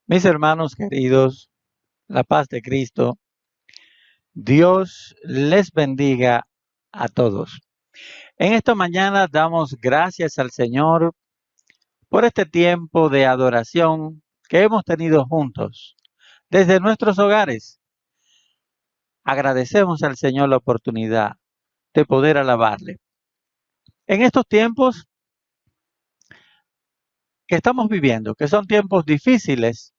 Mis hermanos queridos, la paz de Cristo, Dios les bendiga a todos. En esta mañana damos gracias al Señor por este tiempo de adoración que hemos tenido juntos desde nuestros hogares. Agradecemos al Señor la oportunidad de poder alabarle. En estos tiempos que estamos viviendo, que son tiempos difíciles,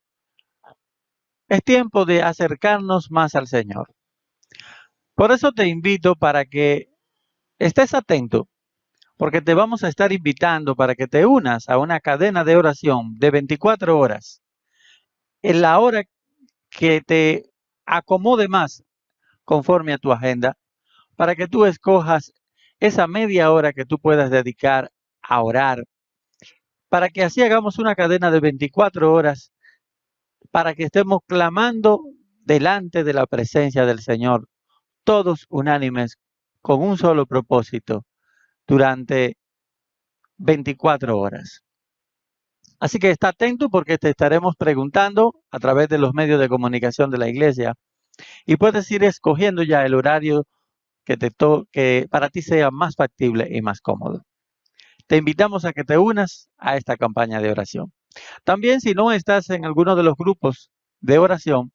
es tiempo de acercarnos más al Señor. Por eso te invito para que estés atento, porque te vamos a estar invitando para que te unas a una cadena de oración de 24 horas, en la hora que te acomode más conforme a tu agenda, para que tú escojas esa media hora que tú puedas dedicar a orar, para que así hagamos una cadena de 24 horas, para que estemos clamando delante de la presencia del Señor, todos unánimes, con un solo propósito, durante 24 horas. Así que está atento porque te estaremos preguntando a través de los medios de comunicación de la iglesia y puedes ir escogiendo ya el horario que para ti sea más factible y más cómodo. Te invitamos a que te unas a esta campaña de oración. También si no estás en alguno de los grupos de oración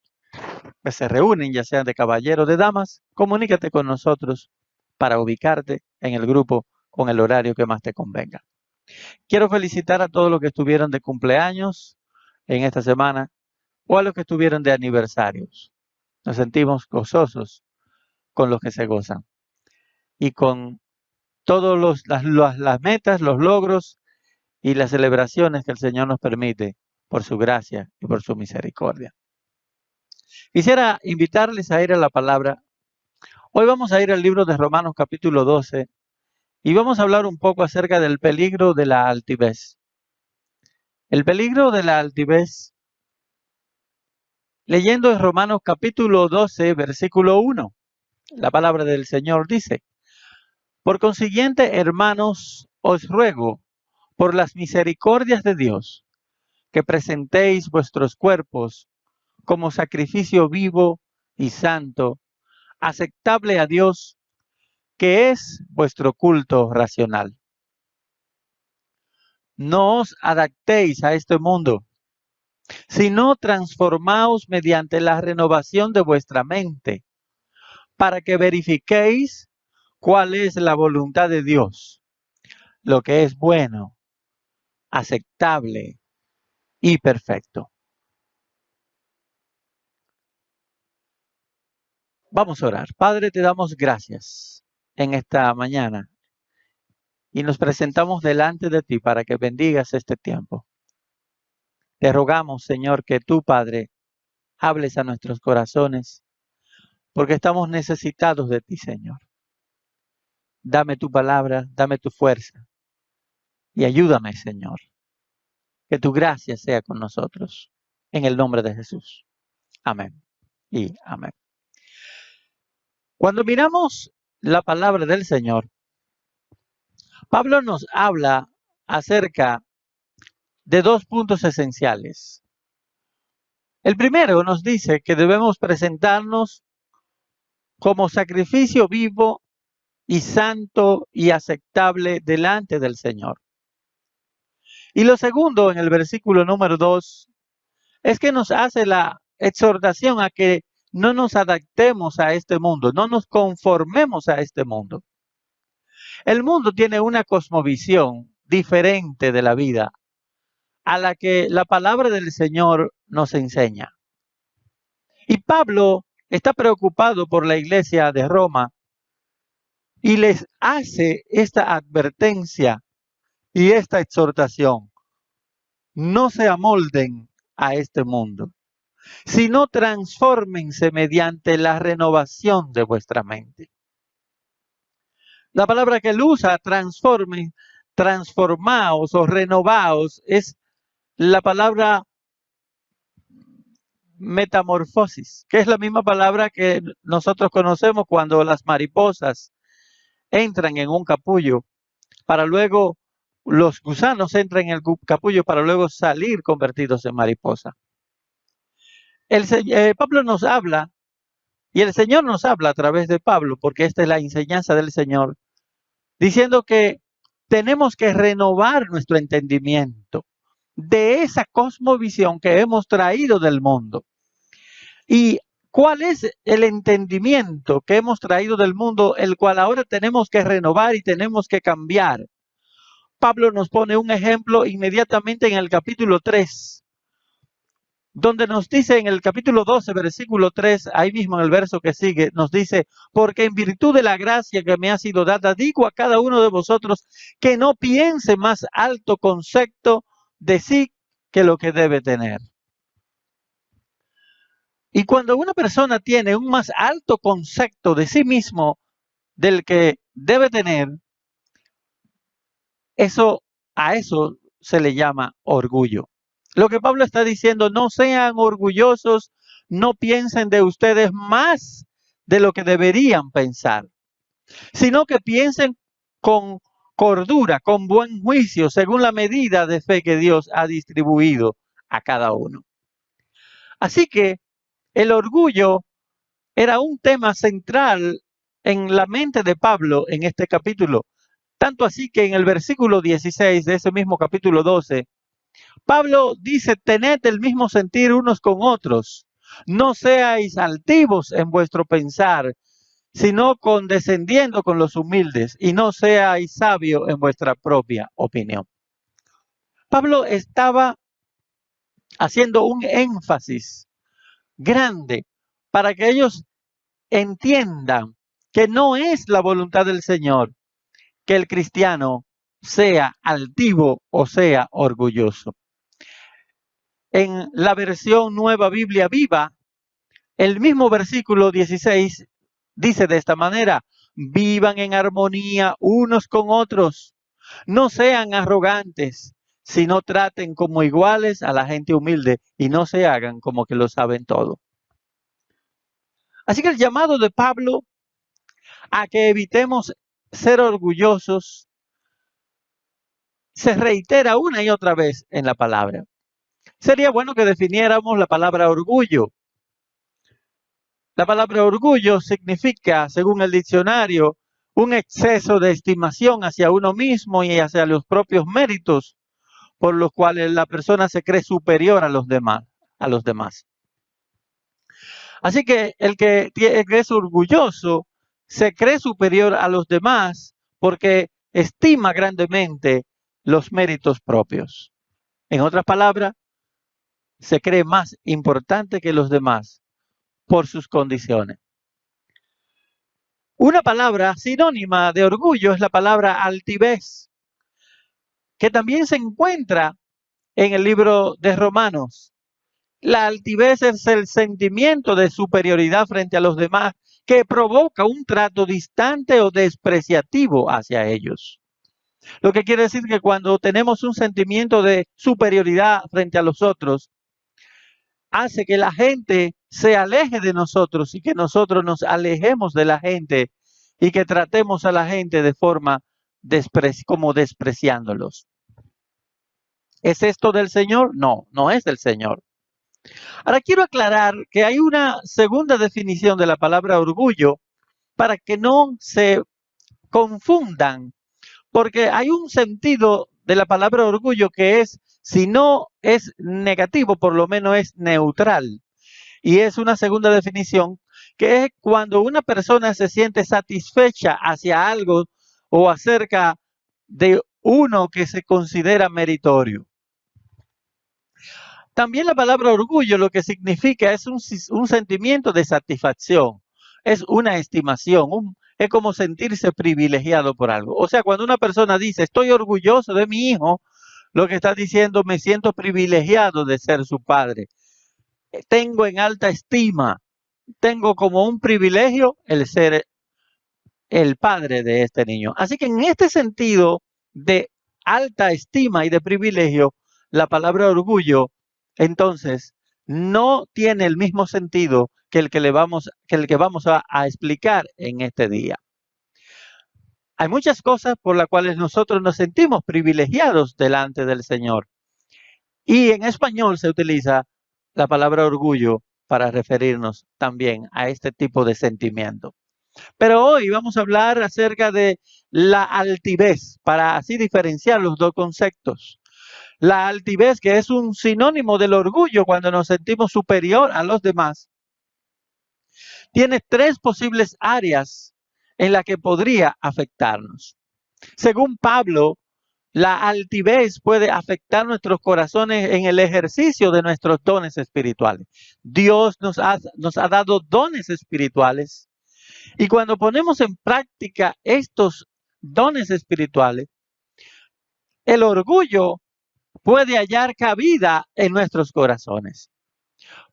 que se reúnen, ya sean de caballeros o de damas, comunícate con nosotros para ubicarte en el grupo con el horario que más te convenga. Quiero felicitar a todos los que estuvieron de cumpleaños en esta semana o a los que estuvieron de aniversarios. Nos sentimos gozosos con los que se gozan y con todas las metas, los logros y las celebraciones que el Señor nos permite por su gracia y por su misericordia. Quisiera invitarles a ir a la palabra. Hoy vamos a ir al libro de Romanos capítulo 12 y vamos a hablar un poco acerca del peligro de la altivez. El peligro de la altivez, leyendo en Romanos capítulo 12, versículo 1, la palabra del Señor dice: por consiguiente, hermanos, os ruego, por las misericordias de Dios, que presentéis vuestros cuerpos como sacrificio vivo y santo, aceptable a Dios, que es vuestro culto racional. No os adaptéis a este mundo, sino transformaos mediante la renovación de vuestra mente, para que verifiquéis cuál es la voluntad de Dios, lo que es bueno, aceptable y perfecto. Vamos a orar. Padre, te damos gracias en esta mañana y nos presentamos delante de ti para que bendigas este tiempo. Te rogamos, Señor, que tú, Padre, hables a nuestros corazones, porque estamos necesitados de ti, Señor. Dame tu palabra, dame tu fuerza y ayúdame, Señor. Que tu gracia sea con nosotros. En el nombre de Jesús. Amén y amén. Cuando miramos la palabra del Señor, Pablo nos habla acerca de dos puntos esenciales. El primero nos dice que debemos presentarnos como sacrificio vivo y santo y aceptable delante del Señor. Y lo segundo, en el versículo número 2, es que nos hace la exhortación a que no nos adaptemos a este mundo, no nos conformemos a este mundo. El mundo tiene una cosmovisión diferente de la vida a la que la palabra del Señor nos enseña. Y Pablo está preocupado por la iglesia de Roma y les hace esta advertencia y esta exhortación. No se amolden a este mundo, sino transfórmense mediante la renovación de vuestra mente. La palabra que él usa, transformen, transformaos o renovaos, es la palabra metamorfosis, que es la misma palabra que nosotros conocemos cuando las mariposas entran en un capullo para luego, los gusanos entran en el capullo para luego salir convertidos en mariposa. Pablo nos habla, y el Señor nos habla a través de Pablo, porque esta es la enseñanza del Señor, diciendo que tenemos que renovar nuestro entendimiento de esa cosmovisión que hemos traído del mundo. ¿Y cuál es el entendimiento que hemos traído del mundo, el cual ahora tenemos que renovar y tenemos que cambiar? Pablo nos pone un ejemplo inmediatamente en el capítulo 3, donde nos dice en el capítulo 12, versículo 3, ahí mismo en el verso que sigue, nos dice: porque en virtud de la gracia que me ha sido dada, digo a cada uno de vosotros que no piense más alto concepto de sí que lo que debe tener. Y cuando una persona tiene un más alto concepto de sí mismo del que debe tener, a eso se le llama orgullo. Lo que Pablo está diciendo: no sean orgullosos, no piensen de ustedes más de lo que deberían pensar, sino que piensen con cordura, con buen juicio, según la medida de fe que Dios ha distribuido a cada uno. Así que el orgullo era un tema central en la mente de Pablo en este capítulo. Tanto así que en el versículo 16 de ese mismo capítulo 12, Pablo dice: tened el mismo sentir unos con otros. No seáis altivos en vuestro pensar, sino condescendiendo con los humildes, y no seáis sabios en vuestra propia opinión. Pablo estaba haciendo un énfasis grande para que ellos entiendan que no es la voluntad del Señor que el cristiano sea altivo o sea orgulloso. En la versión Nueva Biblia Viva, el mismo versículo 16 dice de esta manera: vivan en armonía unos con otros, no sean arrogantes, sino traten como iguales a la gente humilde y no se hagan como que lo saben todo. Así que el llamado de Pablo a que evitemos ser orgullosos se reitera una y otra vez en la palabra. Sería bueno que definiéramos la palabra orgullo. La palabra orgullo significa, según el diccionario, un exceso de estimación hacia uno mismo y hacia los propios méritos, por los cuales la persona se cree superior a los demás. Así que el que es orgulloso se cree superior a los demás porque estima grandemente los méritos propios. En otras palabras, se cree más importante que los demás por sus condiciones. Una palabra sinónima de orgullo es la palabra altivez, que también se encuentra en el libro de Romanos. La altivez es el sentimiento de superioridad frente a los demás que provoca un trato distante o despreciativo hacia ellos. Lo que quiere decir que cuando tenemos un sentimiento de superioridad frente a los otros, hace que la gente se aleje de nosotros y que nosotros nos alejemos de la gente y que tratemos a la gente de forma como despreciándolos. ¿Es esto del Señor? No, no es del Señor. Ahora quiero aclarar que hay una segunda definición de la palabra orgullo para que no se confundan, porque hay un sentido de la palabra orgullo que es, si no es negativo, por lo menos es neutral. Y es una segunda definición que es cuando una persona se siente satisfecha hacia algo o acerca de uno que se considera meritorio. También la palabra orgullo lo que significa es un sentimiento de satisfacción, es una estimación, es como sentirse privilegiado por algo. O sea, cuando una persona dice: estoy orgulloso de mi hijo, lo que está diciendo: me siento privilegiado de ser su padre. Tengo en alta estima, tengo como un privilegio el ser el padre de este niño. Así que en este sentido de alta estima y de privilegio, la palabra orgullo entonces no tiene el mismo sentido que el que vamos a explicar en este día. Hay muchas cosas por las cuales nosotros nos sentimos privilegiados delante del Señor. Y en español se utiliza la palabra orgullo para referirnos también a este tipo de sentimiento. Pero hoy vamos a hablar acerca de la altivez, para así diferenciar los dos conceptos. La altivez, que es un sinónimo del orgullo cuando nos sentimos superior a los demás, tiene tres posibles áreas en las que podría afectarnos. Según Pablo, la altivez puede afectar nuestros corazones en el ejercicio de nuestros dones espirituales. Dios nos ha dado dones espirituales y cuando ponemos en práctica estos dones espirituales, el orgullo puede hallar cabida en nuestros corazones.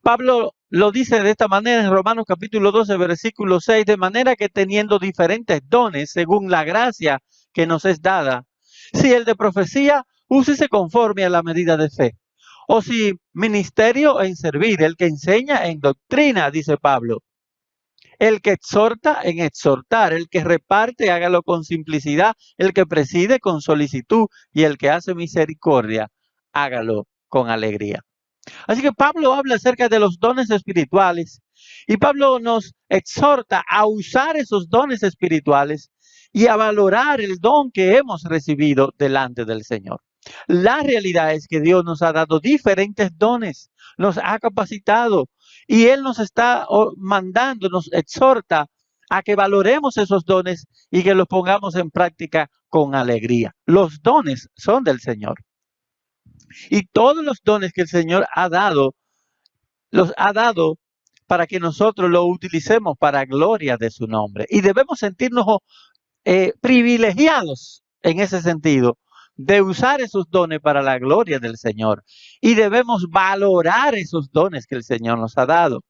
Pablo lo dice de esta manera en Romanos capítulo 12, versículo 6, de manera que teniendo diferentes dones según la gracia que nos es dada, si el de profecía, úsese conforme a la medida de fe. O si ministerio en servir, el que enseña en doctrina, dice Pablo. El que exhorta en exhortar, el que reparte, hágalo con simplicidad, el que preside con solicitud y el que hace misericordia, hágalo con alegría. Así que Pablo habla acerca de los dones espirituales y Pablo nos exhorta a usar esos dones espirituales y a valorar el don que hemos recibido delante del Señor. La realidad es que Dios nos ha dado diferentes dones, nos ha capacitado y Él nos está mandando, nos exhorta a que valoremos esos dones y que los pongamos en práctica con alegría. Los dones son del Señor. Y todos los dones que el Señor ha dado, los ha dado para que nosotros los utilicemos para gloria de su nombre. Y debemos sentirnos privilegiados en ese sentido, de usar esos dones para la gloria del Señor. Y debemos valorar esos dones que el Señor nos ha dado.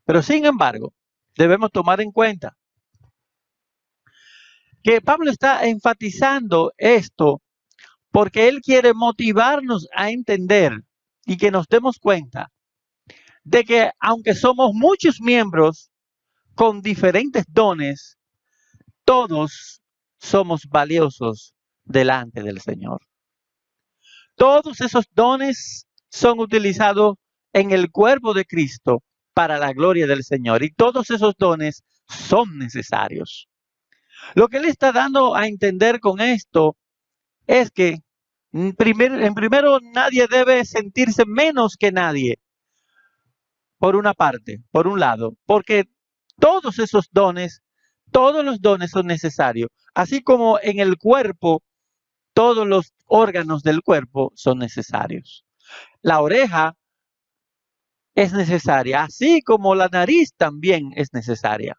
Pero sin embargo, debemos tomar en cuenta que Pablo está enfatizando esto porque él quiere motivarnos a entender y que nos demos cuenta de que aunque somos muchos miembros con diferentes dones, todos somos valiosos delante del Señor. Todos esos dones son utilizados en el cuerpo de Cristo para la gloria del Señor y todos esos dones son necesarios. Lo que él está dando a entender con esto es que en primero nadie debe sentirse menos que nadie, por una parte, por un lado, porque todos esos dones, todos los dones son necesarios, así como en el cuerpo, todos los órganos del cuerpo son necesarios. La oreja es necesaria, así como la nariz también es necesaria.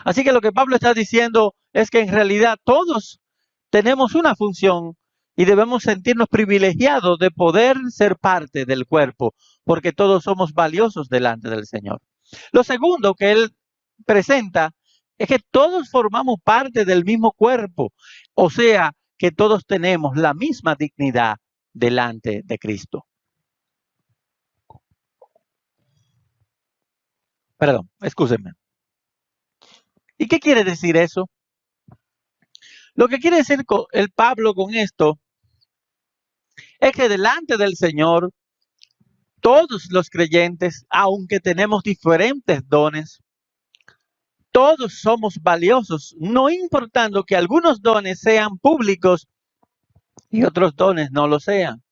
Así que lo que Pablo está diciendo es que en realidad todos tenemos una función y debemos sentirnos privilegiados de poder ser parte del cuerpo, porque todos somos valiosos delante del Señor. Lo segundo que él presenta es que todos formamos parte del mismo cuerpo, o sea, que todos tenemos la misma dignidad delante de Cristo. Perdón, excúsenme. ¿Y qué quiere decir eso? Lo que quiere decir el Pablo con esto es que delante del Señor, todos los creyentes, aunque tenemos diferentes dones, todos somos valiosos, no importando que algunos dones sean públicos y otros dones no lo sean.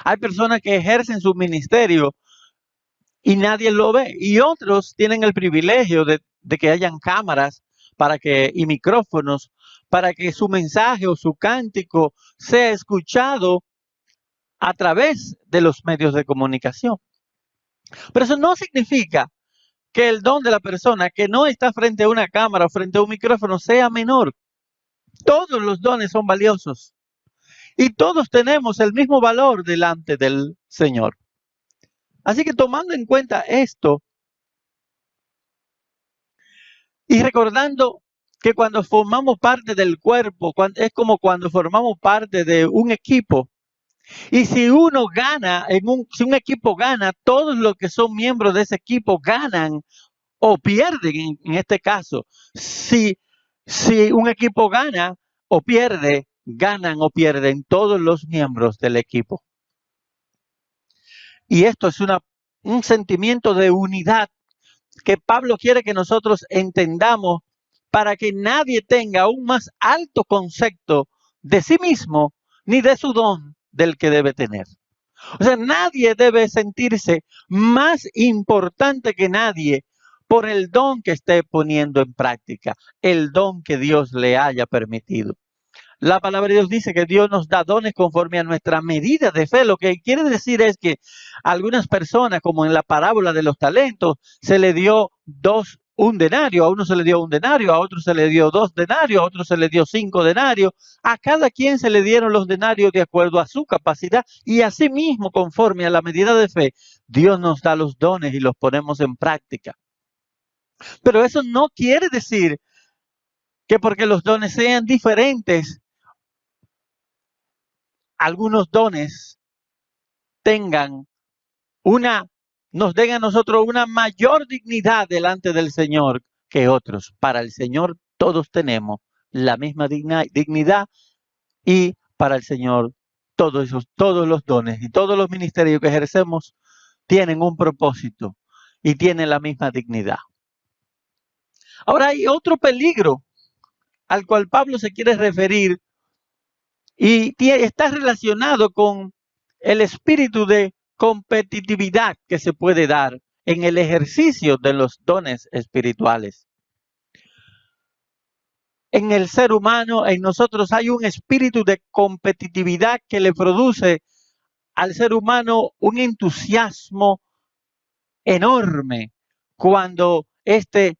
Hay personas que ejercen su ministerio y nadie lo ve, y otros tienen el privilegio de que hayan cámaras y micrófonos para que su mensaje o su cántico sea escuchado a través de los medios de comunicación. Pero eso no significa que el don de la persona que no está frente a una cámara o frente a un micrófono sea menor. Todos los dones son valiosos y todos tenemos el mismo valor delante del Señor. Así que tomando en cuenta esto y recordando que cuando formamos parte del cuerpo, es como cuando formamos parte de un equipo. Y si uno gana, si un equipo gana, todos los que son miembros de ese equipo ganan o pierden en este caso. Si un equipo gana o pierde, ganan o pierden todos los miembros del equipo. Y esto es una un sentimiento de unidad que Pablo quiere que nosotros entendamos para que nadie tenga un más alto concepto de sí mismo ni de su don del que debe tener. O sea, nadie debe sentirse más importante que nadie por el don que esté poniendo en práctica, el don que Dios le haya permitido. La palabra de Dios dice que Dios nos da dones conforme a nuestra medida de fe. Lo que quiere decir es que a algunas personas, como en la parábola de los talentos, se le dio un denario, a uno se le dio un denario, a otro se le dio 2 denarios, a otro se le dio 5 denarios. A cada quien se le dieron los denarios de acuerdo a su capacidad y asimismo, conforme a la medida de fe, Dios nos da los dones y los ponemos en práctica. Pero eso no quiere decir que porque los dones sean diferentes, algunos dones nos den a nosotros una mayor dignidad delante del Señor que otros. Para el Señor todos tenemos la misma dignidad y para el Señor todos los dones y todos los ministerios que ejercemos tienen un propósito y tienen la misma dignidad. Ahora hay otro peligro al cual Pablo se quiere referir y está relacionado con el espíritu de competitividad que se puede dar en el ejercicio de los dones espirituales. En el ser humano, en nosotros hay un espíritu de competitividad que le produce al ser humano un entusiasmo enorme cuando este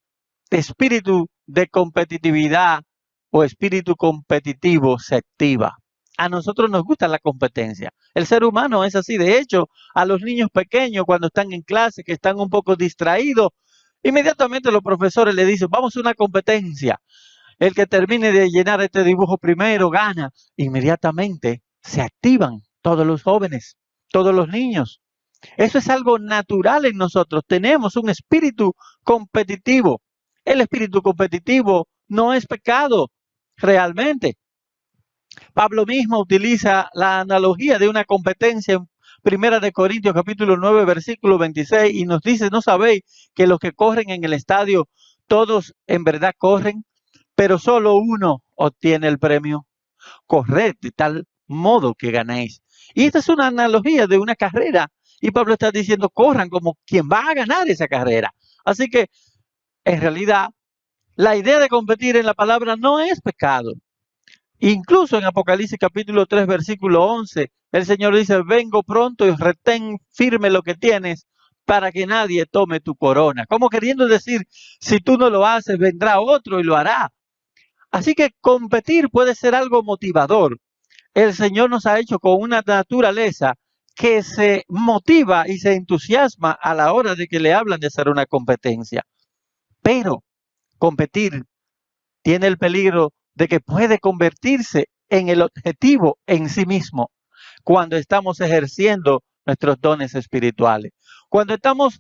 espíritu de competitividad o espíritu competitivo se activa. A nosotros nos gusta la competencia. El ser humano es así. De hecho, a los niños pequeños cuando están en clase, que están un poco distraídos, inmediatamente los profesores le dicen, vamos a una competencia. El que termine de llenar este dibujo primero gana. Inmediatamente se activan todos los jóvenes, todos los niños. Eso es algo natural en nosotros. Tenemos un espíritu competitivo. El espíritu competitivo no es pecado realmente. Pablo mismo utiliza la analogía de una competencia en 1 Corintios capítulo 9 versículo 26 y nos dice, ¿no sabéis que los que corren en el estadio todos en verdad corren, pero solo uno obtiene el premio? Corred de tal modo que ganéis. Y esta es una analogía de una carrera y Pablo está diciendo, corran como quien va a ganar esa carrera. Así que en realidad la idea de competir en la palabra no es pecado. Incluso en Apocalipsis capítulo 3 versículo 11, el Señor dice, vengo pronto y retén firme lo que tienes para que nadie tome tu corona. Como queriendo decir, si tú no lo haces, vendrá otro y lo hará. Así que competir puede ser algo motivador. El Señor nos ha hecho con una naturaleza que se motiva y se entusiasma a la hora de que le hablan de hacer una competencia. Pero competir tiene el peligro de que puede convertirse en el objetivo en sí mismo cuando estamos ejerciendo nuestros dones espirituales. Cuando estamos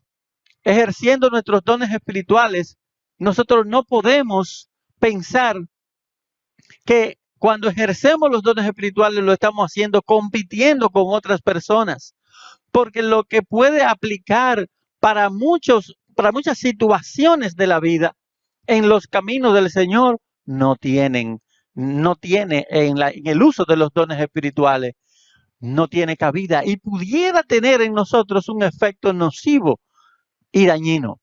ejerciendo nuestros dones espirituales, nosotros no podemos pensar que cuando ejercemos los dones espirituales lo estamos haciendo compitiendo con otras personas, porque lo que puede aplicar para muchas situaciones de la vida en los caminos del Señor no tiene en el uso de los dones espirituales, no tiene cabida y pudiera tener en nosotros un efecto nocivo y dañino.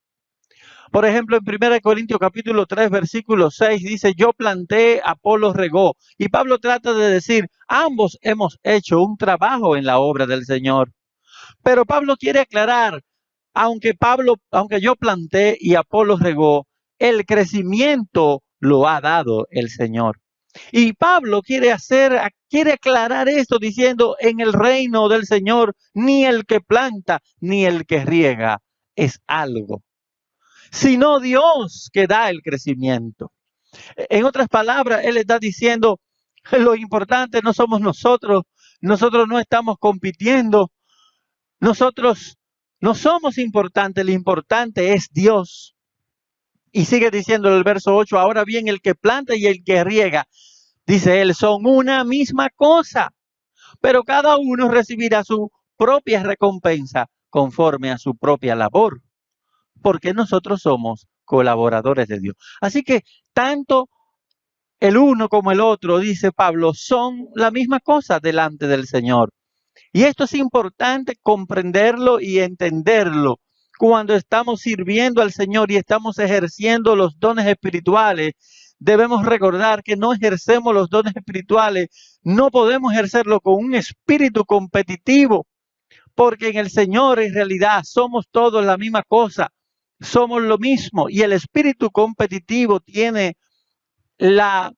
Por ejemplo, en 1 Corintios capítulo 3, versículo 6 dice, yo planté, Apolos regó. Y Pablo trata de decir, ambos hemos hecho un trabajo en la obra del Señor. Pero Pablo quiere aclarar, aunque yo planté y Apolos regó, el crecimiento lo ha dado el Señor. Y Pablo quiere aclarar esto diciendo, en el reino del Señor, ni el que planta, ni el que riega es algo, sino Dios que da el crecimiento. En otras palabras, él está diciendo, lo importante no somos nosotros no estamos compitiendo, nosotros no somos importantes, lo importante es Dios. Y sigue diciendo en el verso 8, ahora bien, el que planta y el que riega, dice él, son una misma cosa, pero cada uno recibirá su propia recompensa conforme a su propia labor, porque nosotros somos colaboradores de Dios. Así que tanto el uno como el otro, dice Pablo, son la misma cosa delante del Señor. Y esto es importante comprenderlo y entenderlo. Cuando estamos sirviendo al Señor y estamos ejerciendo los dones espirituales, debemos recordar que no ejercemos los dones espirituales, no podemos ejercerlo con un espíritu competitivo, porque en el Señor en realidad somos todos la misma cosa, somos lo mismo, y el espíritu competitivo tiene la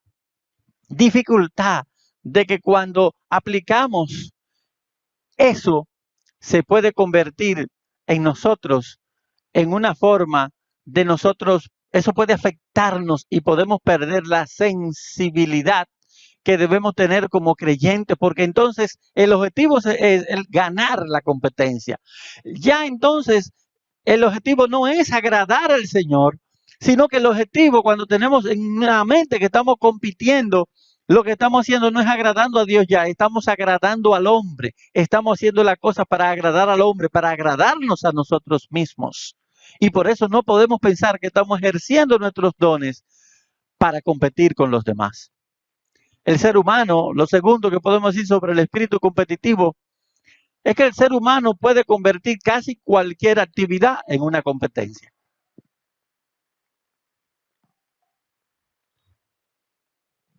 dificultad de que cuando aplicamos eso se puede convertir en nosotros en una forma de nosotros, eso puede afectarnos y podemos perder la sensibilidad que debemos tener como creyentes, porque entonces el objetivo es el ganar la competencia. Ya entonces el objetivo no es agradar al Señor, sino que el objetivo, cuando tenemos en la mente que estamos compitiendo, lo que estamos haciendo no es agradando a Dios ya, estamos agradando al hombre, estamos haciendo la cosa para agradar al hombre, para agradarnos a nosotros mismos. Y por eso no podemos pensar que estamos ejerciendo nuestros dones para competir con los demás. El ser humano, lo segundo que podemos decir sobre el espíritu competitivo, es que el ser humano puede convertir casi cualquier actividad en una competencia.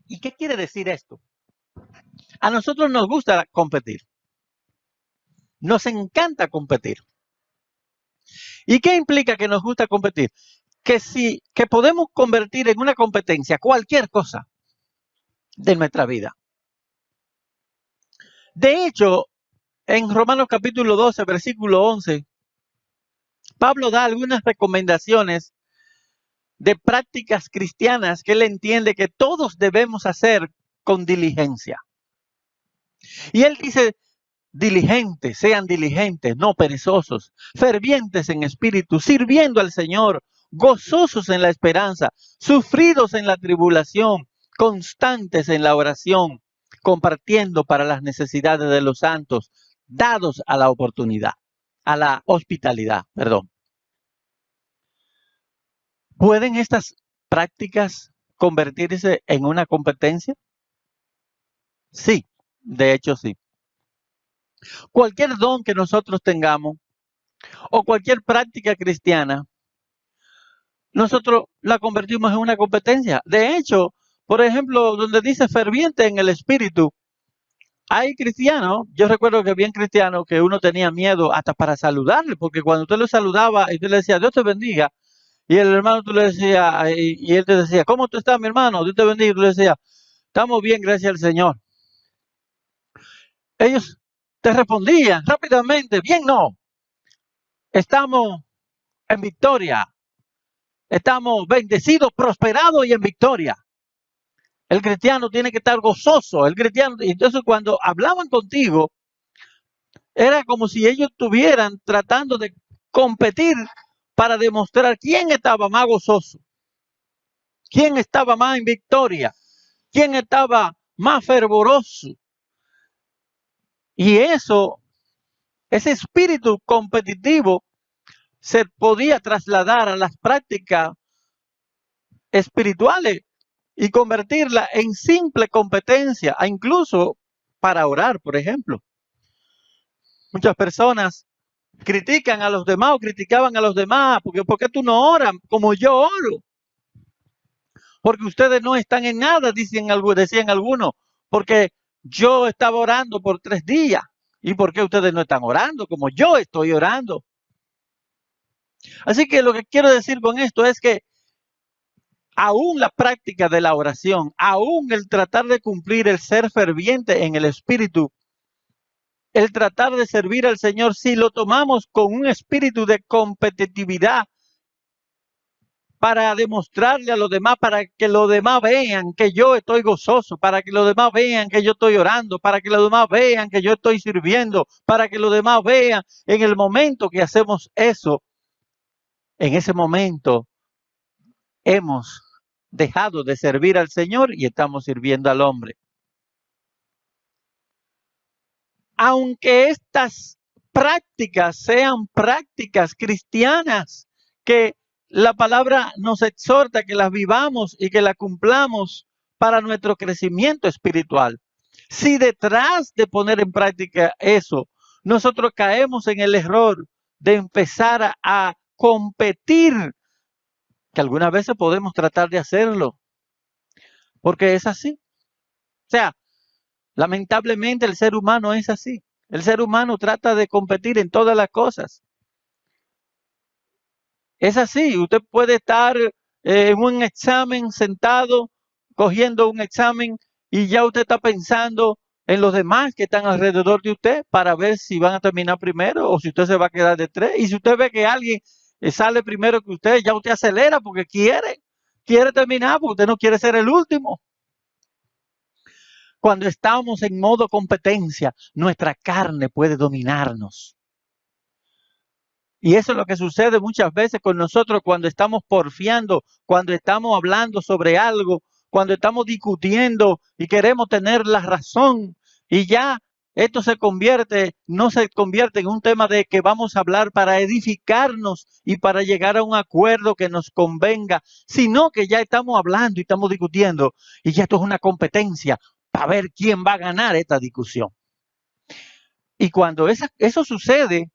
¿Y qué quiere decir esto? A nosotros nos gusta competir. Nos encanta competir. ¿Y qué implica que nos gusta competir? Que podemos convertir en una competencia cualquier cosa de nuestra vida. De hecho, en Romanos capítulo 12, versículo 11, Pablo da algunas recomendaciones de prácticas cristianas que él entiende que todos debemos hacer con diligencia. Y él dice, diligentes, sean diligentes, no perezosos, fervientes en espíritu, sirviendo al Señor, gozosos en la esperanza, sufridos en la tribulación, constantes en la oración, compartiendo para las necesidades de los santos, dados a la oportunidad, a la hospitalidad, perdón. ¿Pueden estas prácticas convertirse en una competencia? Sí, de hecho sí. Cualquier don que nosotros tengamos o cualquier práctica cristiana, nosotros la convertimos en una competencia. De hecho, por ejemplo, donde dice ferviente en el espíritu, hay cristianos, yo recuerdo que había cristianos que uno tenía miedo hasta para saludarle, porque cuando usted lo saludaba y usted le decía, Dios te bendiga, y el hermano tú le decías, y él te decía, ¿cómo tú estás, mi hermano? Dios te bendiga, y tú le decías, estamos bien, gracias al Señor. Ellos te respondían rápidamente, bien, no, estamos en victoria, estamos bendecidos, prosperados y en victoria. El cristiano tiene que estar gozoso, el cristiano, entonces cuando hablaban contigo, era como si ellos estuvieran tratando de competir para demostrar quién estaba más gozoso, quién estaba más en victoria, quién estaba más fervoroso. Y eso, ese espíritu competitivo se podía trasladar a las prácticas espirituales y convertirla en simple competencia, incluso para orar, por ejemplo. Muchas personas critican a los demás o criticaban a los demás, porque ¿por qué tú no oras como yo oro? Porque ustedes no están en nada, decían algunos, porque yo estaba orando por 3 días. ¿Y por qué ustedes no están orando como yo estoy orando? Así que lo que quiero decir con esto es que aún la práctica de la oración, aún el tratar de cumplir el ser ferviente en el espíritu, el tratar de servir al Señor, si lo tomamos con un espíritu de competitividad para demostrarle a los demás, para que los demás vean que yo estoy gozoso, para que los demás vean que yo estoy orando, para que los demás vean que yo estoy sirviendo, para que los demás vean en el momento que hacemos eso, en ese momento hemos dejado de servir al Señor y estamos sirviendo al hombre. Aunque estas prácticas sean prácticas cristianas, que la palabra nos exhorta que las vivamos y que las cumplamos para nuestro crecimiento espiritual. Si detrás de poner en práctica eso, nosotros caemos en el error de empezar a competir, que algunas veces podemos tratar de hacerlo, porque es así. O sea, lamentablemente el ser humano es así. El ser humano trata de competir en todas las cosas. Es así, usted puede estar en un examen sentado, cogiendo un examen, y ya usted está pensando en los demás que están alrededor de usted para ver si van a terminar primero o si usted se va a quedar de tres. Y si usted ve que alguien sale primero que usted, ya usted acelera porque quiere terminar, porque usted no quiere ser el último. Cuando estamos en modo competencia, nuestra carne puede dominarnos. Y eso es lo que sucede muchas veces con nosotros cuando estamos porfiando, cuando estamos hablando sobre algo, cuando estamos discutiendo y queremos tener la razón. Y ya esto no se convierte en un tema de que vamos a hablar para edificarnos y para llegar a un acuerdo que nos convenga, sino que ya estamos hablando y estamos discutiendo. Y ya esto es una competencia para ver quién va a ganar esta discusión. Y cuando eso sucede,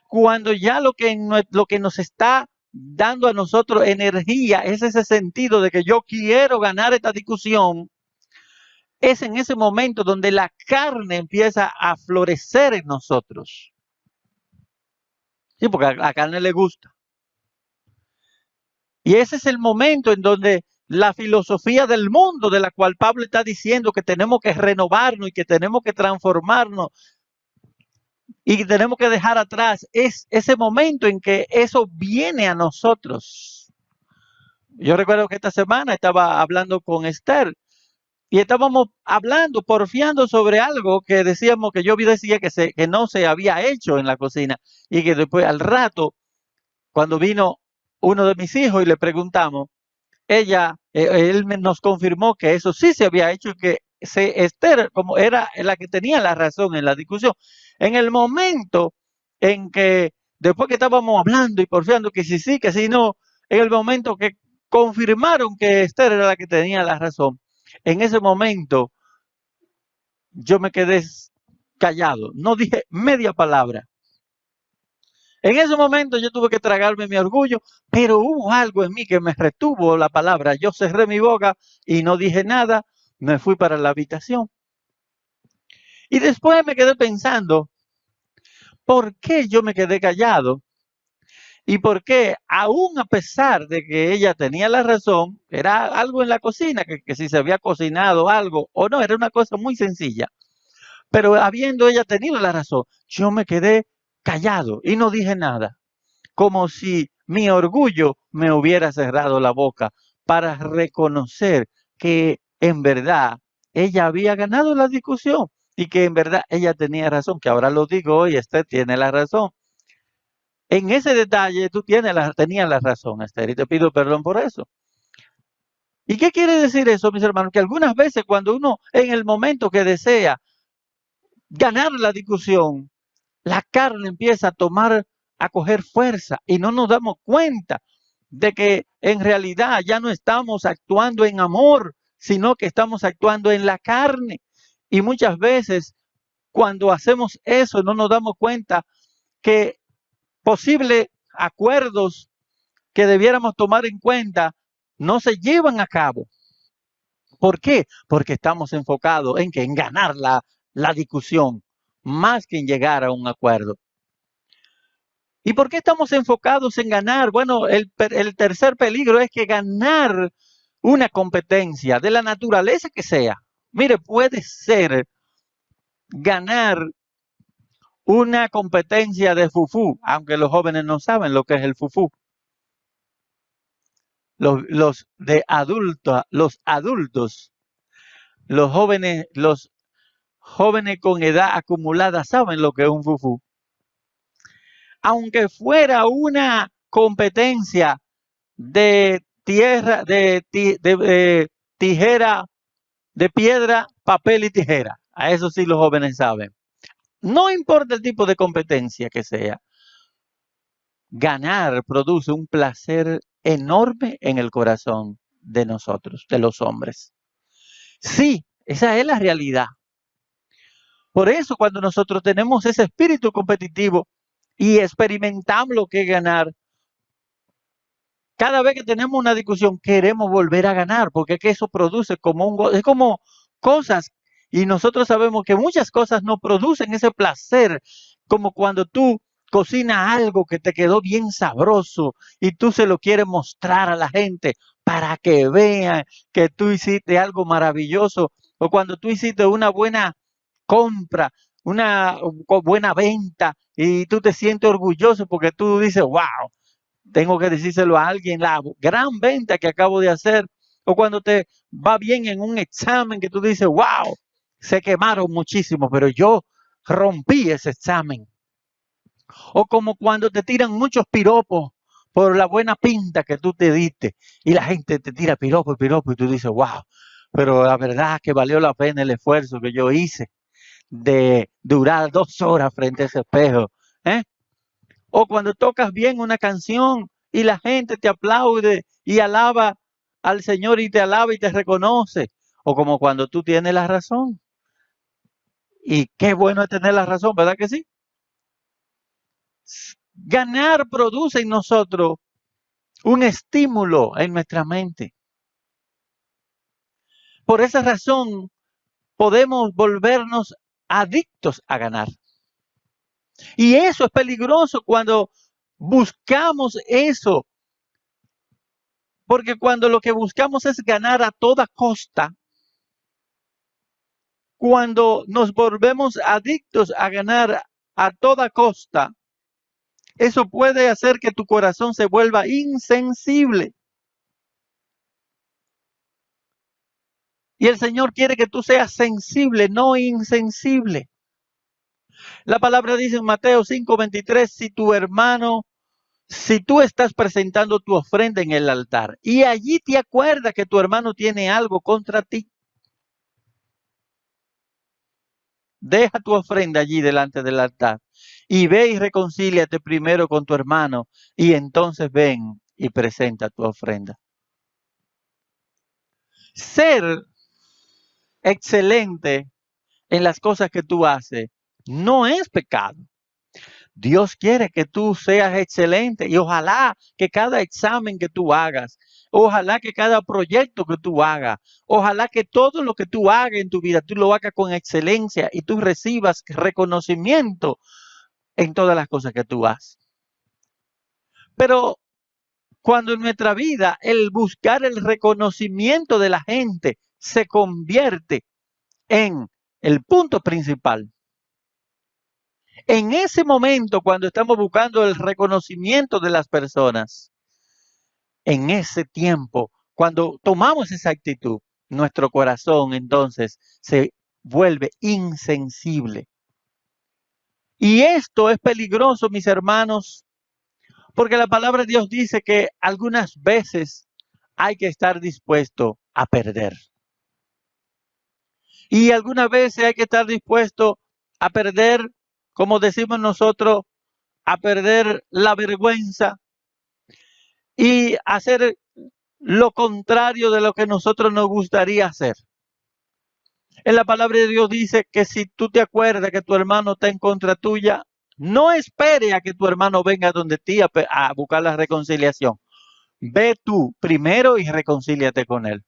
cuando ya lo que nos está dando a nosotros energía es ese sentido de que yo quiero ganar esta discusión, es en ese momento donde la carne empieza a florecer en nosotros. Sí, porque a la carne le gusta. Y ese es el momento en donde la filosofía del mundo, de la cual Pablo está diciendo que tenemos que renovarnos y que tenemos que transformarnos y tenemos que dejar atrás, es ese momento en que eso viene a nosotros. Yo recuerdo que esta semana estaba hablando con Esther y estábamos hablando, porfiando sobre algo que decíamos, que yo decía que no se había hecho en la cocina, y que después al rato, cuando vino uno de mis hijos y le preguntamos, él nos confirmó que eso sí se había hecho y que Esther, como era la que tenía la razón en la discusión, en el momento en que, después que estábamos hablando y porfiando que sí, que sí, no, en el momento que confirmaron que Esther era la que tenía la razón, en ese momento yo me quedé callado, no dije media palabra. En ese momento yo tuve que tragarme mi orgullo, pero hubo algo en mí que me retuvo la palabra. Yo cerré mi boca y no dije nada, me fui para la habitación. Y después me quedé pensando, ¿por qué yo me quedé callado? Y por qué, aún a pesar de que ella tenía la razón, era algo en la cocina, que si se había cocinado algo o no, era una cosa muy sencilla. Pero habiendo ella tenido la razón, yo me quedé callado y no dije nada. Como si mi orgullo me hubiera cerrado la boca para reconocer que en verdad ella había ganado la discusión y que en verdad ella tenía razón, que ahora lo digo hoy, Esther tiene la razón. En ese detalle tú tenías la razón, Esther, y te pido perdón por eso. ¿Y qué quiere decir eso, mis hermanos? Que algunas veces cuando uno en el momento que desea ganar la discusión, la carne empieza a coger fuerza y no nos damos cuenta de que en realidad ya no estamos actuando en amor, sino que estamos actuando en la carne. Y muchas veces cuando hacemos eso no nos damos cuenta que posibles acuerdos que debiéramos tomar en cuenta no se llevan a cabo. ¿Por qué? Porque estamos enfocados en ganar la discusión más que en llegar a un acuerdo. ¿Y por qué estamos enfocados en ganar? Bueno, el tercer peligro es que ganar una competencia de la naturaleza que sea. Mire, puede ser ganar una competencia de fufú, aunque los jóvenes no saben lo que es el fufú. Los adultos, los jóvenes con edad acumulada saben lo que es un fufú. Aunque fuera una competencia de tierra, tijera, de piedra, papel y tijera. A eso sí los jóvenes saben. No importa el tipo de competencia que sea, ganar produce un placer enorme en el corazón de nosotros, de los hombres. Sí, esa es la realidad. Por eso cuando nosotros tenemos ese espíritu competitivo y experimentamos lo que es ganar, cada vez que tenemos una discusión queremos volver a ganar, porque es que eso produce como es como cosas, y nosotros sabemos que muchas cosas no producen ese placer, como cuando tú cocinas algo que te quedó bien sabroso y tú se lo quieres mostrar a la gente para que vean que tú hiciste algo maravilloso, o cuando tú hiciste una buena compra, una buena venta y tú te sientes orgulloso porque tú dices, wow, tengo que decírselo a alguien, la gran venta que acabo de hacer, o cuando te va bien en un examen que tú dices, wow, se quemaron muchísimo, pero yo rompí ese examen. O como cuando te tiran muchos piropos por la buena pinta que tú te diste y la gente te tira piropo y tú dices, wow, pero la verdad es que valió la pena el esfuerzo que yo hice de durar 2 horas frente a ese espejo. ¿Eh? O cuando tocas bien una canción y la gente te aplaude y alaba al Señor y te alaba y te reconoce. O como cuando tú tienes la razón. Y qué bueno es tener la razón, ¿verdad que sí? Ganar produce en nosotros un estímulo en nuestra mente. Por esa razón podemos volvernos adictos a ganar. Y eso es peligroso cuando buscamos eso. Porque cuando lo que buscamos es ganar a toda costa, cuando nos volvemos adictos a ganar a toda costa, eso puede hacer que tu corazón se vuelva insensible. Y el Señor quiere que tú seas sensible, no insensible. La palabra dice en Mateo 5:23, si tú estás presentando tu ofrenda en el altar y allí te acuerdas que tu hermano tiene algo contra ti, deja tu ofrenda allí delante del altar y ve y reconcíliate primero con tu hermano y entonces ven y presenta tu ofrenda. Ser excelente en las cosas que tú haces no es pecado. Dios quiere que tú seas excelente y ojalá que cada examen que tú hagas, ojalá que cada proyecto que tú hagas, ojalá que todo lo que tú hagas en tu vida, tú lo hagas con excelencia y tú recibas reconocimiento en todas las cosas que tú haces. Pero cuando en nuestra vida el buscar el reconocimiento de la gente se convierte en el punto principal, en ese momento cuando estamos buscando el reconocimiento de las personas, en ese tiempo, cuando tomamos esa actitud, nuestro corazón entonces se vuelve insensible. Y esto es peligroso, mis hermanos, porque la palabra de Dios dice que algunas veces hay que estar dispuesto a perder. Y algunas veces hay que estar dispuesto a perder, como decimos nosotros, a perder la vergüenza y hacer lo contrario de lo que nosotros nos gustaría hacer. En la palabra de Dios dice que si tú te acuerdas que tu hermano está en contra tuya, no espere a que tu hermano venga donde ti a buscar la reconciliación. Ve tú primero y reconcíliate con él.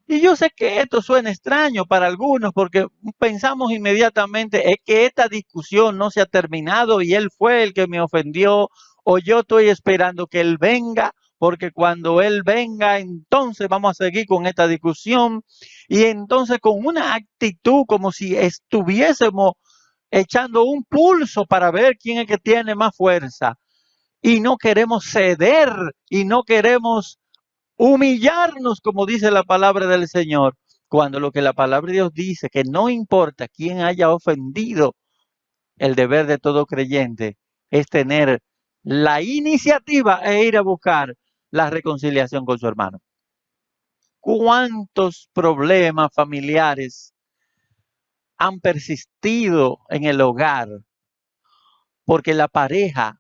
Y yo sé que esto suena extraño para algunos porque pensamos inmediatamente es que esta discusión no se ha terminado y él fue el que me ofendió o yo estoy esperando que él venga porque cuando él venga entonces vamos a seguir con esta discusión y entonces con una actitud como si estuviésemos echando un pulso para ver quién es que tiene más fuerza y no queremos ceder y no queremos humillarnos, como dice la palabra del Señor, cuando lo que la palabra de Dios dice, que no importa quién haya ofendido, el deber de todo creyente es tener la iniciativa e ir a buscar la reconciliación con su hermano. ¿Cuántos problemas familiares han persistido en el hogar porque la pareja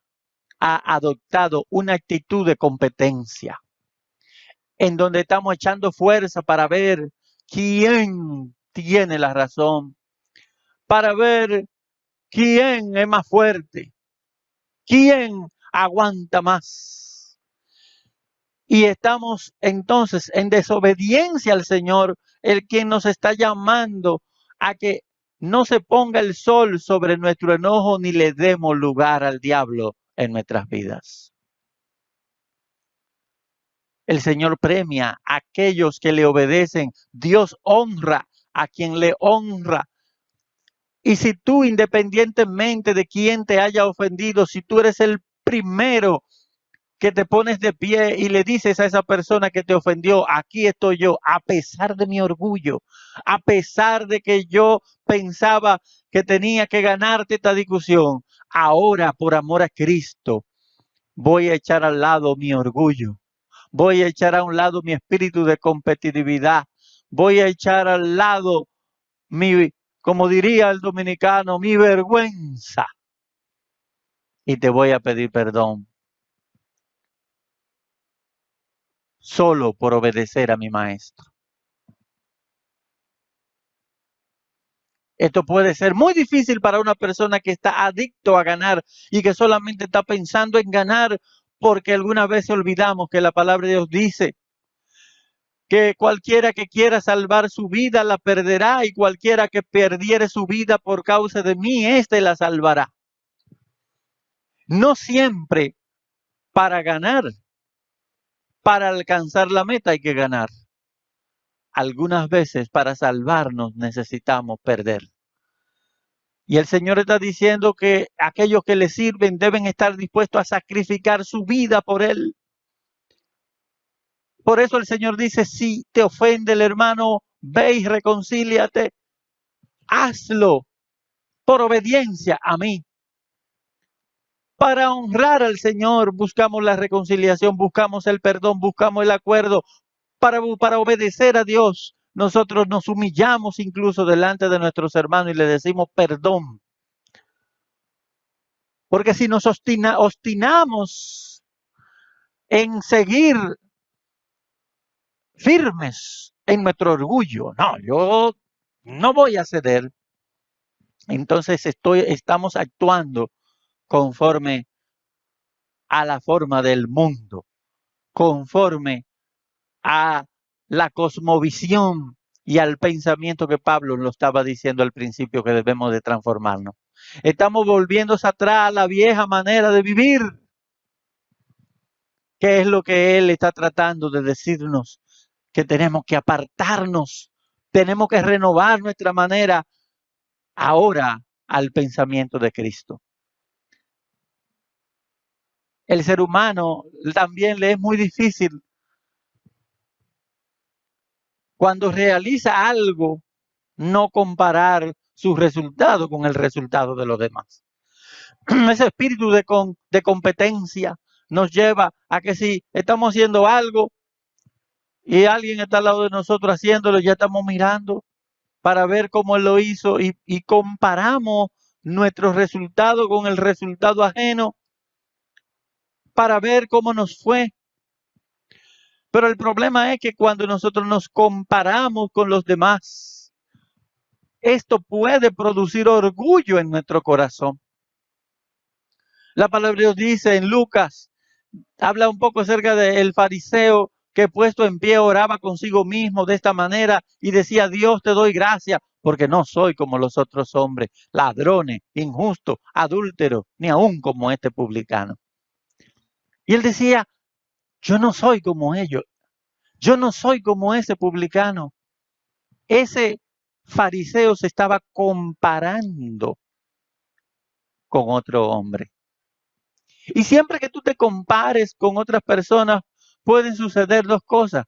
ha adoptado una actitud de competencia, en donde estamos echando fuerza para ver quién tiene la razón, para ver quién es más fuerte, quién aguanta más. Y estamos entonces en desobediencia al Señor, el quien nos está llamando a que no se ponga el sol sobre nuestro enojo ni le demos lugar al diablo en nuestras vidas. El Señor premia a aquellos que le obedecen. Dios honra a quien le honra. Y si tú, independientemente de quién te haya ofendido, si tú eres el primero que te pones de pie y le dices a esa persona que te ofendió, aquí estoy yo, a pesar de mi orgullo, a pesar de que yo pensaba que tenía que ganarte esta discusión, ahora por amor a Cristo voy a echar al lado mi orgullo, voy a echar a un lado mi espíritu de competitividad, voy a echar al lado mi, como diría el dominicano, mi vergüenza, y te voy a pedir perdón. Solo por obedecer a mi maestro. Esto puede ser muy difícil para una persona que está adicto a ganar y que solamente está pensando en ganar porque alguna vez olvidamos que la palabra de Dios dice que cualquiera que quiera salvar su vida la perderá y cualquiera que perdiere su vida por causa de mí, éste la salvará. No siempre para ganar, para alcanzar la meta hay que ganar. Algunas veces para salvarnos necesitamos perder. Y el Señor está diciendo que aquellos que le sirven deben estar dispuestos a sacrificar su vida por Él. Por eso el Señor dice, si te ofende el hermano, ve y reconcíliate. Hazlo por obediencia a mí. Para honrar al Señor buscamos la reconciliación, buscamos el perdón, buscamos el acuerdo. Para obedecer a Dios, nosotros nos humillamos incluso delante de nuestros hermanos y le decimos perdón. Porque si nos obstinamos en seguir firmes en nuestro orgullo, no, yo no voy a ceder, entonces estamos actuando conforme a la forma del mundo, conforme a la cosmovisión y al pensamiento que Pablo lo estaba diciendo al principio que debemos de transformarnos. Estamos volviéndose atrás a la vieja manera de vivir. ¿Qué es lo que él está tratando de decirnos? Que tenemos que apartarnos, tenemos que renovar nuestra manera ahora al pensamiento de Cristo. El ser humano también le es muy difícil cuando realiza algo no comparar su resultado con el resultado de los demás. Ese espíritu de competencia nos lleva a que si estamos haciendo algo y alguien está al lado de nosotros haciéndolo, ya estamos mirando para ver cómo él lo hizo y comparamos nuestro resultado con el resultado ajeno para ver cómo nos fue. Pero el problema es que cuando nosotros nos comparamos con los demás, esto puede producir orgullo en nuestro corazón. La palabra de Dios dice en Lucas, habla un poco acerca del fariseo que puesto en pie oraba consigo mismo de esta manera y decía, Dios te doy gracias porque no soy como los otros hombres, ladrones, injustos, adúlteros, ni aún como este publicano. Y él decía, yo no soy como ellos, yo no soy como ese publicano. Ese fariseo se estaba comparando con otro hombre. Y siempre que tú te compares con otras personas, pueden suceder dos cosas.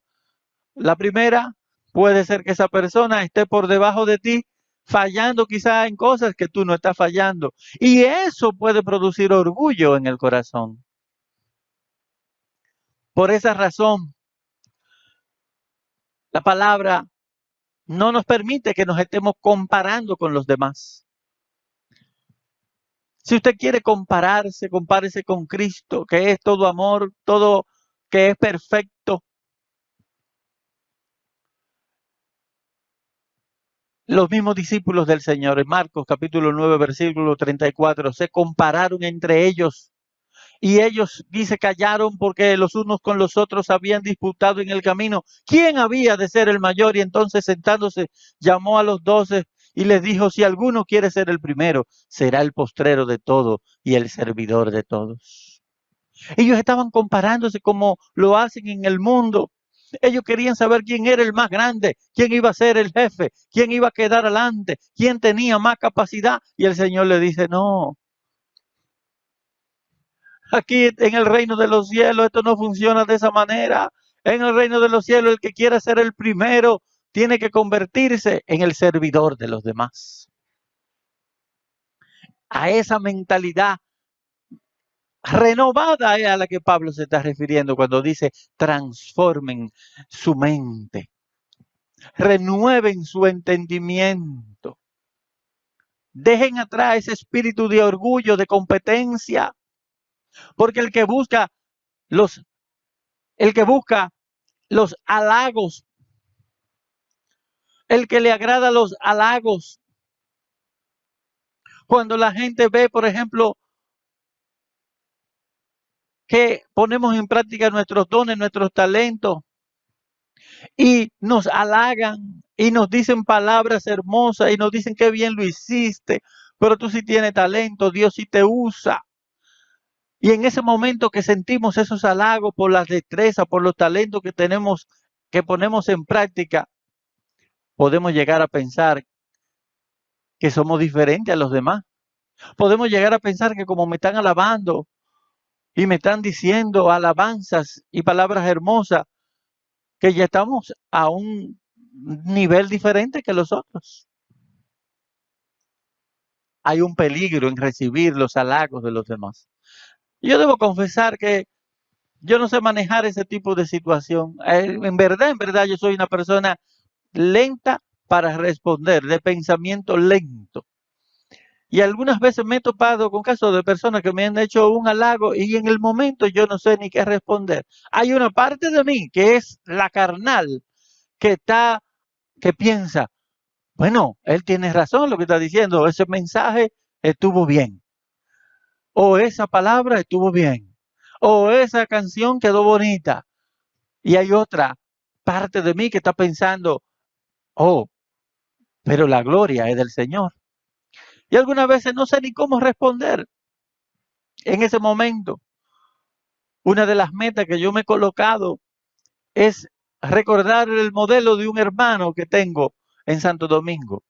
La primera, puede ser que esa persona esté por debajo de ti, fallando quizás en cosas que tú no estás fallando. Y eso puede producir orgullo en el corazón. Por esa razón, la palabra no nos permite que nos estemos comparando con los demás. Si usted quiere compararse, compárese con Cristo, que es todo amor, todo que es perfecto. Los mismos discípulos del Señor, en Marcos capítulo 9, versículo 34, se compararon entre ellos. Y ellos, dice, callaron porque los unos con los otros habían disputado en el camino quién había de ser el mayor. Y entonces, sentándose, llamó a los 12 y les dijo: si alguno quiere ser el primero, será el postrero de todo y el servidor de todos. Ellos estaban comparándose como lo hacen en el mundo. Ellos querían saber quién era el más grande, quién iba a ser el jefe, quién iba a quedar adelante, quién tenía más capacidad. Y el Señor le dice: no, aquí en el reino de los cielos esto no funciona de esa manera. En el reino de los cielos el que quiera ser el primero tiene que convertirse en el servidor de los demás. A esa mentalidad renovada es a la que Pablo se está refiriendo cuando dice: transformen su mente, renueven su entendimiento, dejen atrás ese espíritu de orgullo, de competencia, porque el que busca los halagos, el que le agrada los halagos, cuando la gente ve, por ejemplo, que ponemos en práctica nuestros dones, nuestros talentos, y nos halagan y nos dicen palabras hermosas y nos dicen qué bien lo hiciste, pero tú sí tienes talento, Dios sí te usa. Y en ese momento que sentimos esos halagos por las destrezas, por los talentos que tenemos, que ponemos en práctica, podemos llegar a pensar que somos diferentes a los demás. Podemos llegar a pensar que como me están alabando y me están diciendo alabanzas y palabras hermosas, que ya estamos a un nivel diferente que los otros. Hay un peligro en recibir los halagos de los demás. Yo debo confesar que yo no sé manejar ese tipo de situación. En verdad, yo soy una persona lenta para responder, de pensamiento lento. Y algunas veces me he topado con casos de personas que me han hecho un halago y en el momento yo no sé ni qué responder. Hay una parte de mí que es la carnal, que piensa: bueno, él tiene razón lo que está diciendo, ese mensaje estuvo bien, o esa palabra estuvo bien, o esa canción quedó bonita. Y hay otra parte de mí que está pensando: oh, pero la gloria es del Señor. Y algunas veces no sé ni cómo responder en ese momento. Una de las metas que yo me he colocado es recordar el modelo de un hermano que tengo en Santo Domingo,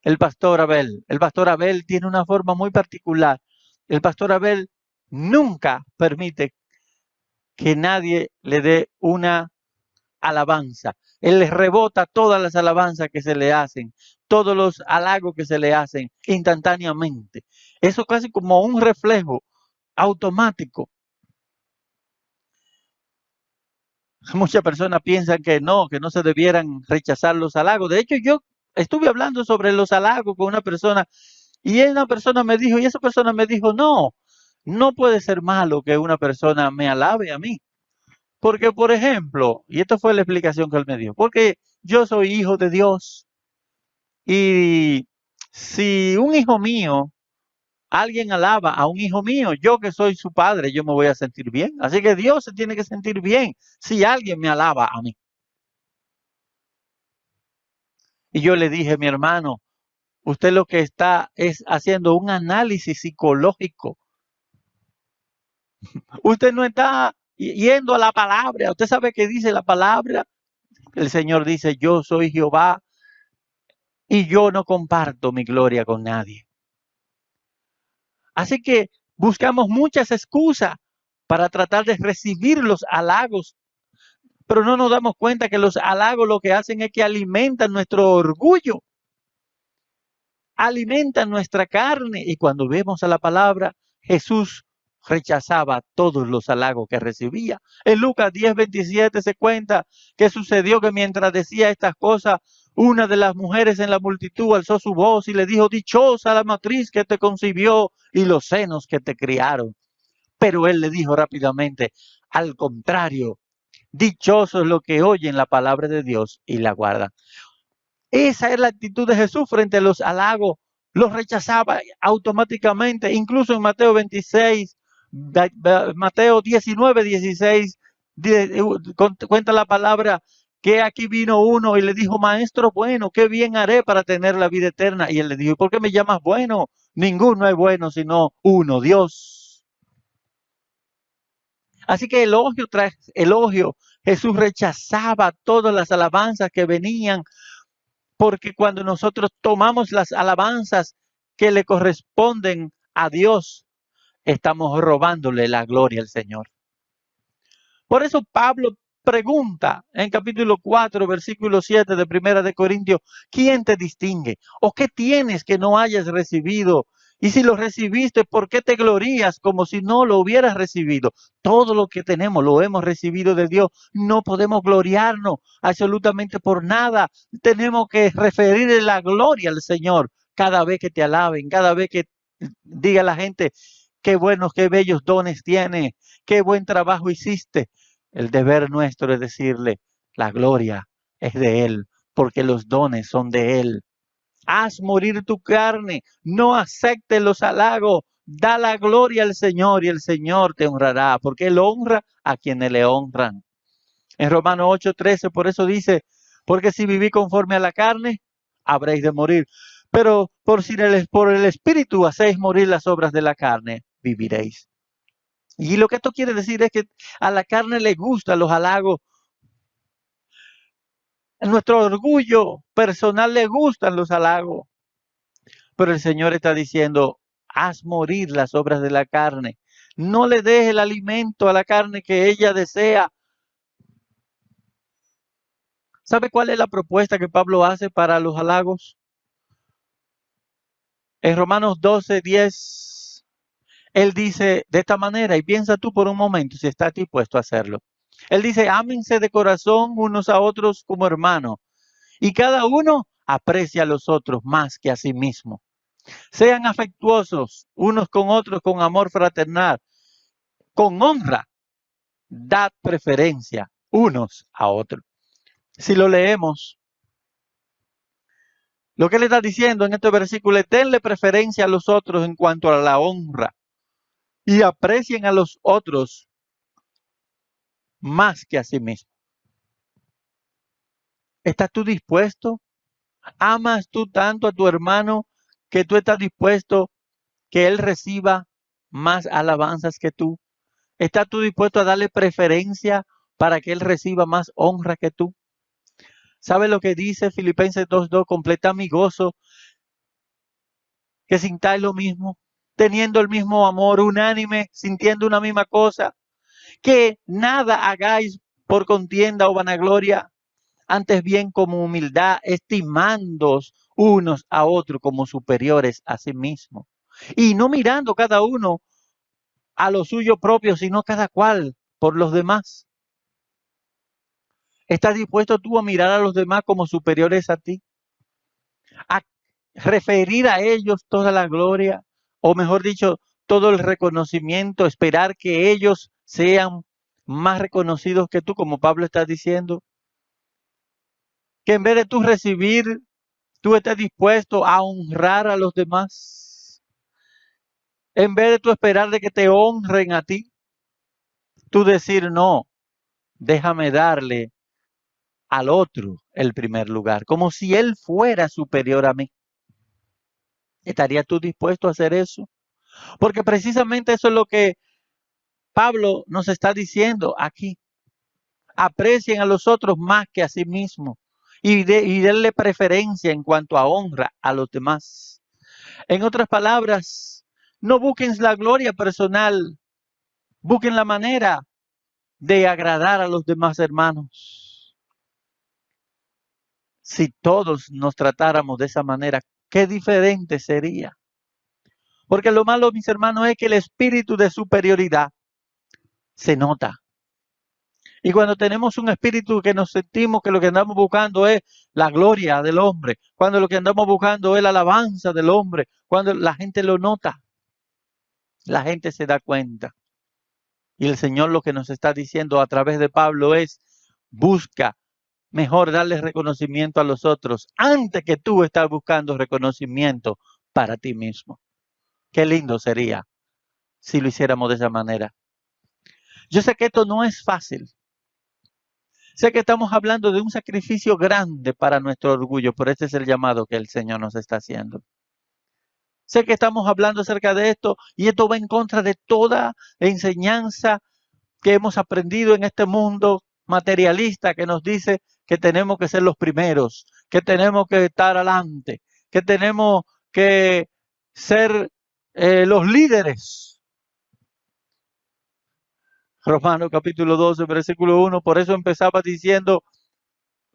el pastor Abel. El pastor Abel tiene una forma muy particular. El pastor Abel nunca permite que nadie le dé una alabanza. Él les rebota todas las alabanzas que se le hacen, todos los halagos que se le hacen instantáneamente. Eso casi como un reflejo automático. Muchas personas piensan que no se debieran rechazar los halagos. De hecho, yo estuve hablando sobre los halagos con una persona y una persona me dijo, y esa persona me dijo: no puede ser malo que una persona me alabe a mí. Porque, por ejemplo, y esta fue la explicación que él me dio, porque yo soy hijo de Dios y si un hijo mío, alguien alaba a un hijo mío, yo que soy su padre, yo me voy a sentir bien. Así que Dios se tiene que sentir bien si alguien me alaba a mí. Y yo le dije: mi hermano, usted lo que está es haciendo un análisis psicológico. Usted no está yendo a la palabra. Usted sabe qué dice la palabra. El Señor dice: yo soy Jehová y yo no comparto mi gloria con nadie. Así que buscamos muchas excusas para tratar de recibir los halagos, pero no nos damos cuenta que los halagos lo que hacen es que alimentan nuestro orgullo, alimentan nuestra carne. Y cuando vemos a la palabra, Jesús rechazaba todos los halagos que recibía. En Lucas 10:27 se cuenta que sucedió que mientras decía estas cosas, Una de las mujeres en la multitud alzó su voz y le dijo: dichosa la matriz que te concibió y los senos que te criaron. Pero él le dijo rápidamente: al contrario, dichosos los que oyen la palabra de Dios y la guardan. Esa es la actitud de Jesús frente a los halagos. Los rechazaba automáticamente. Incluso en Mateo 26, Mateo 19, 16, cuenta la palabra que aquí vino uno y le dijo: maestro bueno, ¿qué bien haré para tener la vida eterna? Y él le dijo: ¿por qué me llamas bueno? Ninguno es bueno sino uno, Dios. Así que elogio tras elogio, Jesús rechazaba todas las alabanzas que venían, porque cuando nosotros tomamos las alabanzas que le corresponden a Dios, estamos robándole la gloria al Señor. Por eso Pablo pregunta en capítulo 4, versículo 7 de Primera de Corintios: ¿quién te distingue? ¿O qué tienes que no hayas recibido? Y si lo recibiste, ¿por qué te glorías como si no lo hubieras recibido? Todo lo que tenemos lo hemos recibido de Dios. No podemos gloriarnos absolutamente por nada. Tenemos que referirle la gloria al Señor cada vez que te alaben, cada vez que diga la gente: qué buenos, qué bellos dones tienes, qué buen trabajo hiciste. El deber nuestro es decirle: la gloria es de Él, porque los dones son de Él. Haz morir tu carne, no aceptes los halagos, da la gloria al Señor y el Señor te honrará, porque Él honra a quienes le honran. En Romanos 8:13, por eso dice: porque si viví conforme a la carne, habréis de morir. Pero por el Espíritu hacéis morir las obras de la carne, viviréis. Y lo que esto quiere decir es que a la carne le gustan los halagos. A nuestro orgullo personal le gustan los halagos. Pero el Señor está diciendo: haz morir las obras de la carne. No le dejes el alimento a la carne que ella desea. ¿Sabe cuál es la propuesta que Pablo hace para los halagos? En Romanos 12:10, él dice de esta manera, y piensa tú por un momento si estás dispuesto a hacerlo. Él dice: ámense de corazón unos a otros como hermanos, y cada uno aprecia a los otros más que a sí mismo. Sean afectuosos unos con otros con amor fraternal, con honra, dad preferencia unos a otros. Si lo leemos, lo que le está diciendo en este versículo es: denle preferencia a los otros en cuanto a la honra y aprecien a los otros más que a sí mismo. ¿Estás tú dispuesto? ¿Amas tú tanto a tu hermano que tú estás dispuesto que él reciba más alabanzas que tú? ¿Estás tú dispuesto a darle preferencia para que él reciba más honra que tú? ¿Sabe lo que dice Filipenses 2:2? Completa mi gozo, que sintáis lo mismo, teniendo el mismo amor, unánime, sintiendo una misma cosa, que nada hagáis por contienda o vanagloria, antes bien como humildad, estimándoos unos a otros como superiores a sí mismos, y no mirando cada uno a lo suyo propio, sino cada cual por los demás. ¿Estás dispuesto tú a mirar a los demás como superiores a ti? ¿A referir a ellos toda la gloria? O mejor dicho, todo el reconocimiento, esperar que ellos sean más reconocidos que tú, como Pablo está diciendo. Que en vez de tú recibir, tú estés dispuesto a honrar a los demás. En vez de tú esperar de que te honren a ti, tú decir: no, déjame darle al otro el primer lugar, como si él fuera superior a mí. ¿Estarías tú dispuesto a hacer eso? Porque precisamente eso es lo que Pablo nos está diciendo aquí. Aprecien a los otros más que a sí mismos y denle preferencia en cuanto a honra a los demás. En otras palabras, no busquen la gloria personal, busquen la manera de agradar a los demás hermanos. Si todos nos tratáramos de esa manera, qué diferente sería. Porque lo malo, mis hermanos, es que el espíritu de superioridad se nota. Y cuando tenemos un espíritu que nos sentimos que lo que andamos buscando es la gloria del hombre, cuando lo que andamos buscando es la alabanza del hombre, cuando la gente lo nota, la gente se da cuenta. Y el Señor lo que nos está diciendo a través de Pablo es, busca mejor darle reconocimiento a los otros antes que tú estás buscando reconocimiento para ti mismo. Qué lindo sería si lo hiciéramos de esa manera. Yo sé que esto no es fácil. Sé que estamos hablando de un sacrificio grande para nuestro orgullo, pero este es el llamado que el Señor nos está haciendo. Sé que estamos hablando acerca de esto y esto va en contra de toda enseñanza que hemos aprendido en este mundo materialista que nos dice que tenemos que ser los primeros, que tenemos que estar adelante, que tenemos que ser los líderes. Romanos capítulo 12, versículo 1, por eso empezaba diciendo,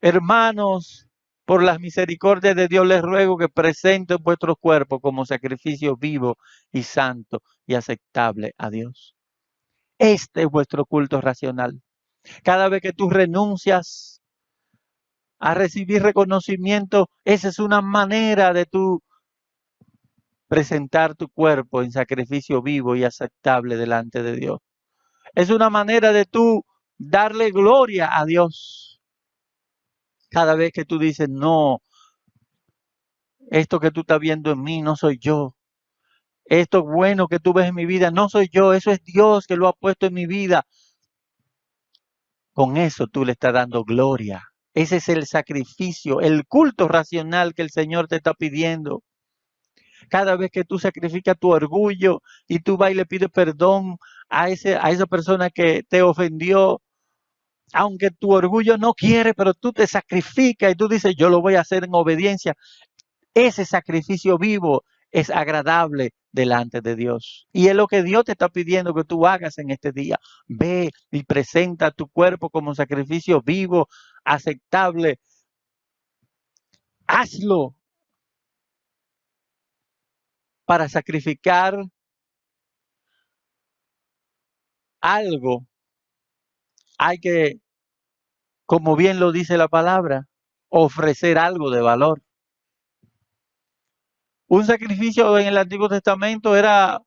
hermanos, por las misericordias de Dios les ruego que presenten vuestros cuerpos como sacrificio vivo y santo y aceptable a Dios. Este es vuestro culto racional. Cada vez que tú renuncias a recibir reconocimiento, esa es una manera de tú presentar tu cuerpo en sacrificio vivo y aceptable delante de Dios. Es una manera de tú darle gloria a Dios. Cada vez que tú dices, no, esto que tú estás viendo en mí no soy yo. Esto bueno que tú ves en mi vida no soy yo, eso es Dios que lo ha puesto en mi vida. Con eso tú le estás dando gloria. Ese es el sacrificio, el culto racional que el Señor te está pidiendo. Cada vez que tú sacrificas tu orgullo y tú vas y le pides perdón a esa persona que te ofendió, aunque tu orgullo no quiere, pero tú te sacrificas y tú dices, yo lo voy a hacer en obediencia. Ese sacrificio vivo es agradable delante de Dios. Y es lo que Dios te está pidiendo que tú hagas en este día. Ve y presenta tu cuerpo como sacrificio vivo, aceptable. Hazlo para sacrificar algo. Hay que, como bien lo dice la palabra, ofrecer algo de valor. Un sacrificio en el Antiguo Testamento era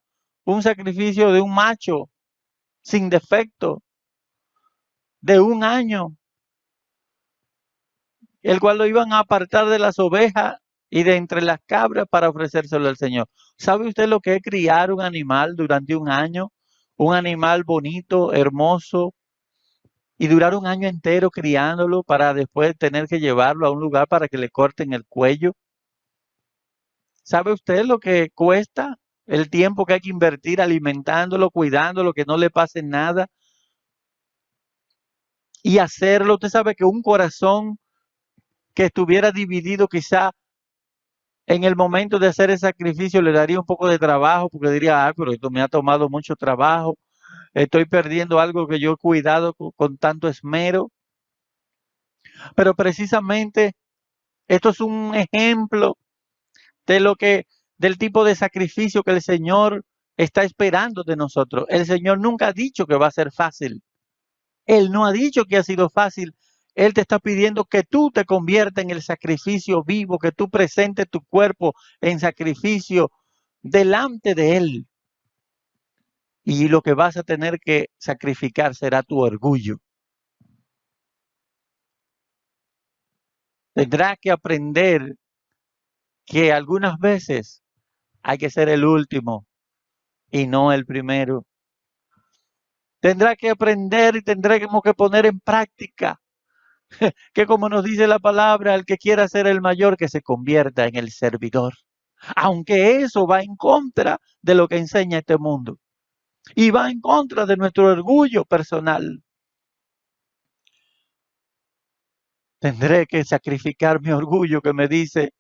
un sacrificio de un macho sin defecto, de un año, el cual lo iban a apartar de las ovejas y de entre las cabras para ofrecérselo al Señor. ¿Sabe usted lo que es criar un animal durante un año? Un animal bonito, hermoso, y durar un año entero criándolo para después tener que llevarlo a un lugar para que le corten el cuello. ¿Sabe usted lo que cuesta? El tiempo que hay que invertir alimentándolo, cuidándolo, que no le pase nada. Y hacerlo, usted sabe que un corazón que estuviera dividido quizá en el momento de hacer el sacrificio le daría un poco de trabajo porque diría, ah, pero esto me ha tomado mucho trabajo, estoy perdiendo algo que yo he cuidado con tanto esmero. Pero precisamente esto es un ejemplo de del tipo de sacrificio que el Señor está esperando de nosotros. El Señor nunca ha dicho que va a ser fácil. Él no ha dicho que ha sido fácil. Él te está pidiendo que tú te conviertas en el sacrificio vivo, que tú presentes tu cuerpo en sacrificio delante de Él. Y lo que vas a tener que sacrificar será tu orgullo. Tendrás que aprender que algunas veces hay que ser el último y no el primero. Tendrá que aprender y tendremos que poner en práctica que, como nos dice la palabra, el que quiera ser el mayor, que se convierta en el servidor. Aunque eso va en contra de lo que enseña este mundo y va en contra de nuestro orgullo personal. Tendré que sacrificar mi orgullo que me dice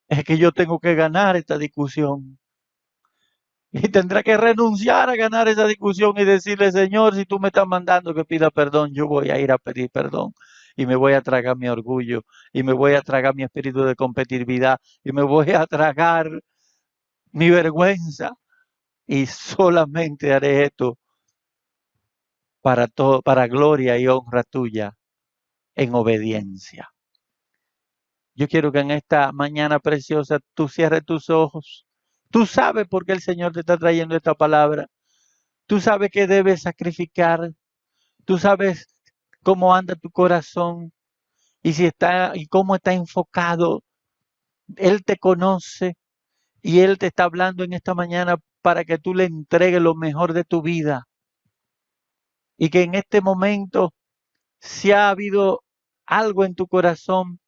es que yo tengo que ganar esta discusión. Y tendrá que renunciar a ganar esa discusión y decirle, Señor, si tú me estás mandando que pida perdón, yo voy a ir a pedir perdón. Y me voy a tragar mi orgullo, y me voy a tragar mi espíritu de competitividad, y me voy a tragar mi vergüenza. Y solamente haré esto para gloria y honra tuya en obediencia. Yo quiero que en esta mañana preciosa tú cierres tus ojos. Tú sabes por qué el Señor te está trayendo esta palabra. Tú sabes que debes sacrificar. Tú sabes cómo anda tu corazón y cómo está enfocado. Él te conoce y Él te está hablando en esta mañana para que tú le entregues lo mejor de tu vida. Y que en este momento, si ha habido algo en tu corazón,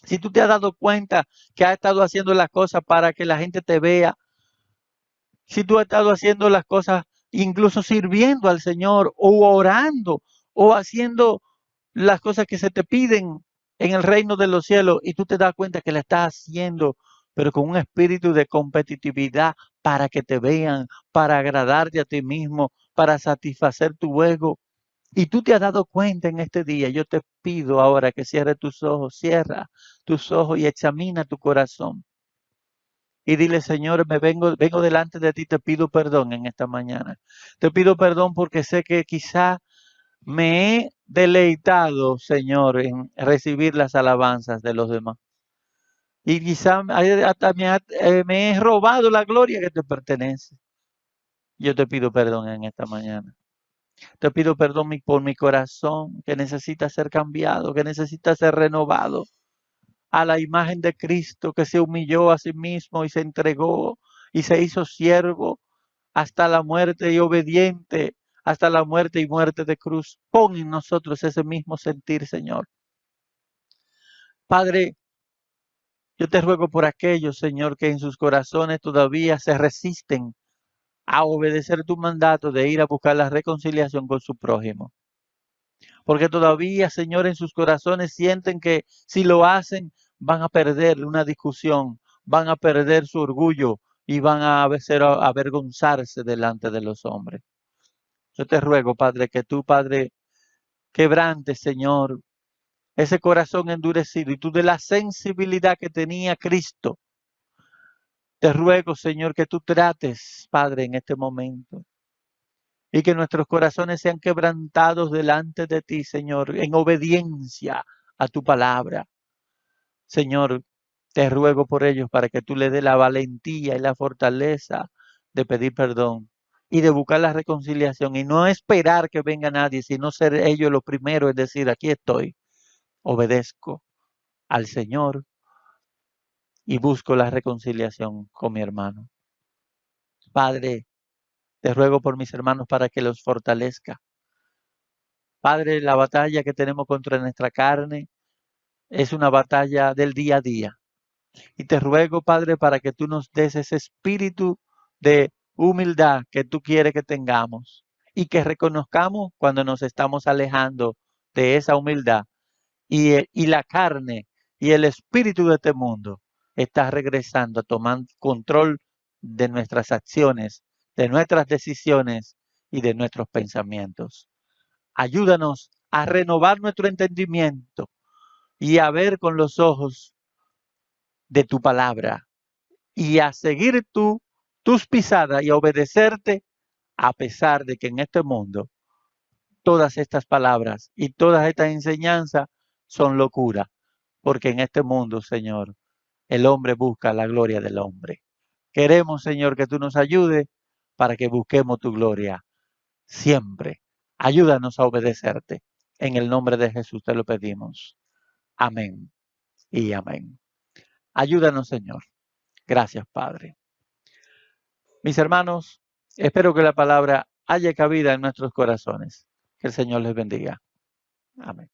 si tú te has dado cuenta que has estado haciendo las cosas para que la gente te vea, si tú has estado haciendo las cosas incluso sirviendo al Señor o orando o haciendo las cosas que se te piden en el reino de los cielos y tú te das cuenta que la estás haciendo, pero con un espíritu de competitividad para que te vean, para agradarte a ti mismo, para satisfacer tu ego. Y tú te has dado cuenta en este día, yo te pido ahora que cierre cierra tus ojos y examina tu corazón. Y dile, Señor, vengo delante de ti, te pido perdón en esta mañana. Te pido perdón porque sé que quizá me he deleitado, Señor, en recibir las alabanzas de los demás. Y quizá hasta me he robado la gloria que te pertenece. Yo te pido perdón en esta mañana. Te pido perdón por mi corazón, que necesita ser cambiado, que necesita ser renovado a la imagen de Cristo, que se humilló a sí mismo y se entregó y se hizo siervo hasta la muerte y obediente, hasta la muerte y muerte de cruz. Pon en nosotros ese mismo sentir, Señor. Padre, yo te ruego por aquellos, Señor, que en sus corazones todavía se resisten a obedecer tu mandato de ir a buscar la reconciliación con su prójimo. Porque todavía, Señor, en sus corazones sienten que si lo hacen van a perder una discusión, van a perder su orgullo y van a avergonzarse delante de los hombres. Yo te ruego, Padre, que tú, Padre, quebrantes, Señor, ese corazón endurecido y tú de la sensibilidad que tenía Cristo. Te ruego, Señor, que tú trates, Padre, en este momento. Y que nuestros corazones sean quebrantados delante de ti, Señor, en obediencia a tu palabra. Señor, te ruego por ellos para que tú le des la valentía y la fortaleza de pedir perdón y de buscar la reconciliación y no esperar que venga nadie, sino ser ellos los primeros, es decir, aquí estoy, obedezco al Señor y busco la reconciliación con mi hermano. Padre, te ruego por mis hermanos para que los fortalezca. Padre, la batalla que tenemos contra nuestra carne es una batalla del día a día. Y te ruego, Padre, para que tú nos des ese espíritu de humildad que tú quieres que tengamos y que reconozcamos cuando nos estamos alejando de esa humildad y la carne y el espíritu de este mundo está regresando a tomar control de nuestras acciones, de nuestras decisiones y de nuestros pensamientos. Ayúdanos a renovar nuestro entendimiento y a ver con los ojos de tu palabra y a seguir tus pisadas y a obedecerte a pesar de que en este mundo todas estas palabras y todas estas enseñanzas son locura, porque en este mundo, Señor, el hombre busca la gloria del hombre. Queremos, Señor, que tú nos ayudes para que busquemos tu gloria siempre. Ayúdanos a obedecerte. En el nombre de Jesús te lo pedimos. Amén y amén. Ayúdanos, Señor. Gracias, Padre. Mis hermanos, espero que la palabra haya cabida en nuestros corazones. Que el Señor les bendiga. Amén.